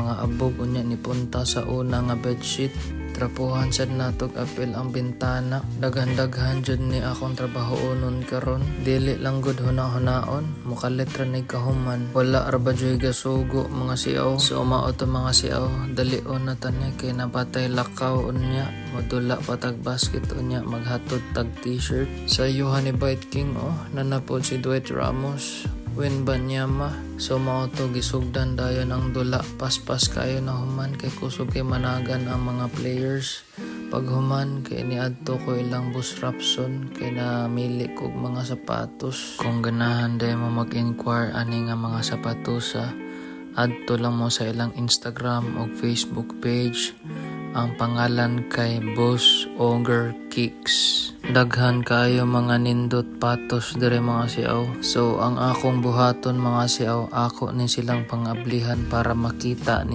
mga abog unya ni punta sa una nga bedsheet. Trapuhan sad natog apil ang bintana. Daghan-daghan jud ni akong trabahoonon karon. Dili lang gud huna-hunaon, mukalit ra ni kahuman. Wala ra ba joy gasugo mga siaw. So mao to mga siaw, dalion na tani kay napatay lakaw unya. Modula patag basket unya maghatod tag t-shirt. Sa yuhan ni Bite King nanapod si Dwight Ramos. Win Banyama. So mao to gisugdan dayon ang dula. Paspas kayo na human kay kusog kay managan ang mga players. Pag human kay niadto ko ilang bus Rapson kay namili kog mga sapatos. Kung ganahan day mo mag-inquire ani nga mga sapatos adto lang mo sa ilang Instagram o Facebook page. Ang pangalan kay Boss Ogre Kicks. Daghan kayo mga nindot patos dire mga siaw. So ang akong buhaton mga siaw, ako ni silang pangablihan para makita ni